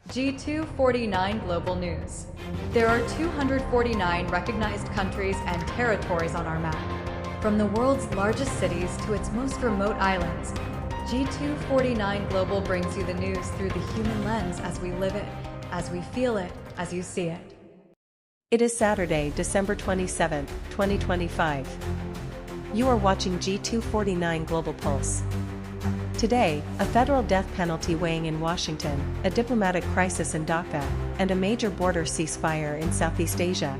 G249 Global News. There are 249 recognized countries and territories on our map. From the world's largest cities to its most remote islands, G249 Global brings you the news through the human lens as we live it, as we feel it, as you see it. It is Saturday, December 27, 2025. You are watching G249 Global Pulse. Today, a federal death penalty weighing in Washington, a diplomatic crisis in Dhaka, and a major border ceasefire in Southeast Asia.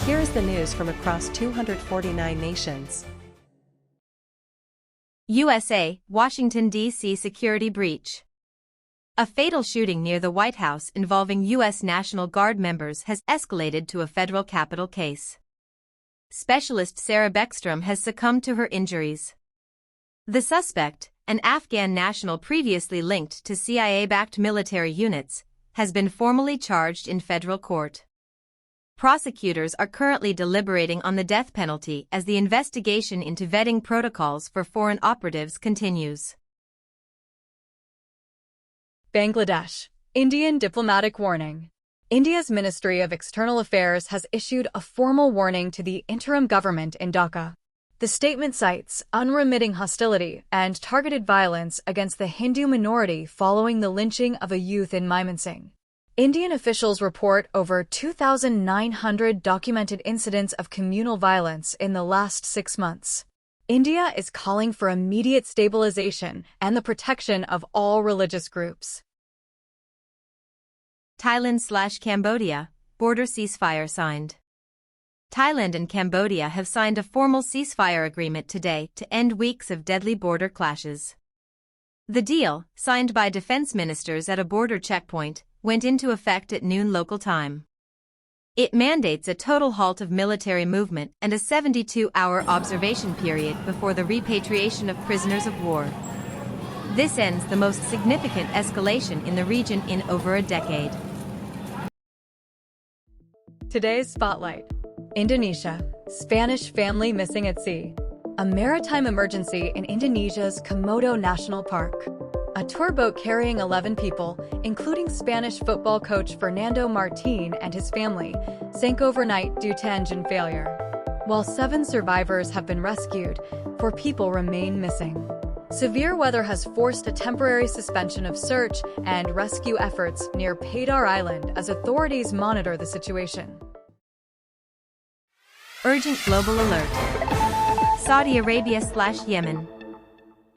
Here is the news from across 249 nations. USA, Washington D.C. security breach. A fatal shooting near the White House involving U.S. National Guard members has escalated to a federal capital case. Specialist Sarah Beckstrom has succumbed to her injuries. The suspect, an Afghan national previously linked to CIA-backed military units, has been formally charged in federal court. Prosecutors are currently deliberating on the death penalty as the investigation into vetting protocols for foreign operatives continues. Bangladesh. Indian diplomatic warning. India's Ministry of External Affairs has issued a formal warning to the interim government in Dhaka. The statement cites unremitting hostility and targeted violence against the Hindu minority following the lynching of a youth in Mymensingh. Indian officials report over 2,900 documented incidents of communal violence in the last 6 months. India is calling for immediate stabilization and the protection of all religious groups. Thailand/Cambodia, border ceasefire signed. Thailand and Cambodia have signed a formal ceasefire agreement today to end weeks of deadly border clashes. The deal, signed by defense ministers at a border checkpoint, went into effect at noon local time. It mandates a total halt of military movement and a 72-hour observation period before the repatriation of prisoners of war. This ends the most significant escalation in the region in over a decade. Today's Spotlight. Indonesia. Spanish family missing at sea. A maritime emergency in Indonesia's Komodo National Park. A tour boat carrying 11 people, including Spanish football coach Fernando Martin and his family, sank overnight due to engine failure. While 7 survivors have been rescued, 4 people remain missing. Severe weather has forced a temporary suspension of search and rescue efforts near Padar Island as authorities monitor the situation. Urgent global alert. Saudi Arabia/Yemen.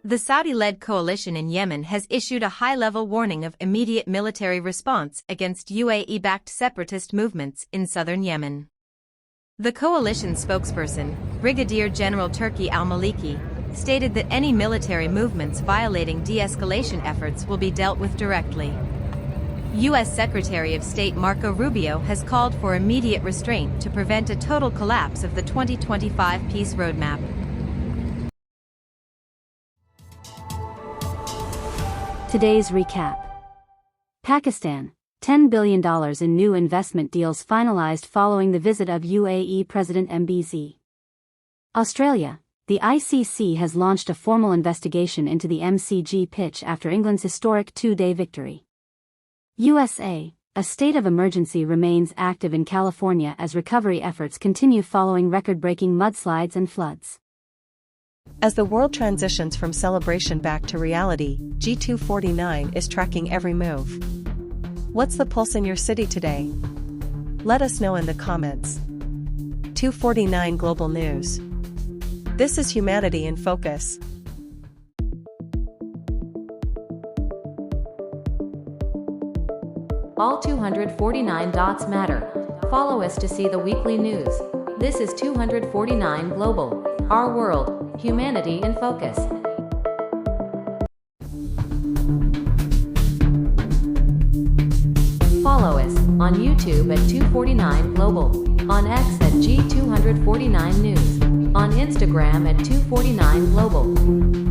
The Saudi-led coalition in Yemen has issued a high-level warning of immediate military response against UAE-backed separatist movements in southern Yemen. The coalition spokesperson, Brigadier General Turki al-Maliki, stated that any military movements violating de-escalation efforts will be dealt with directly. U.S. Secretary of State Marco Rubio has called for immediate restraint to prevent a total collapse of the 2025 peace roadmap. Today's recap. Pakistan, $10 billion in new investment deals finalized following the visit of UAE President MBZ. Australia, the ICC has launched a formal investigation into the MCG pitch after England's historic 2-day victory. USA, a state of emergency remains active in California as recovery efforts continue following record-breaking mudslides and floods. As the world transitions from celebration back to reality, G249 is tracking every move. What's the pulse in your city today? Let us know in the comments. 249 Global News. This is Humanity in Focus. All 249 dots matter. Follow us to see the weekly news. This is 249 Global. Our world, humanity in focus. Follow us on YouTube at 249 Global, on X at G249 News, on Instagram at 249 Global.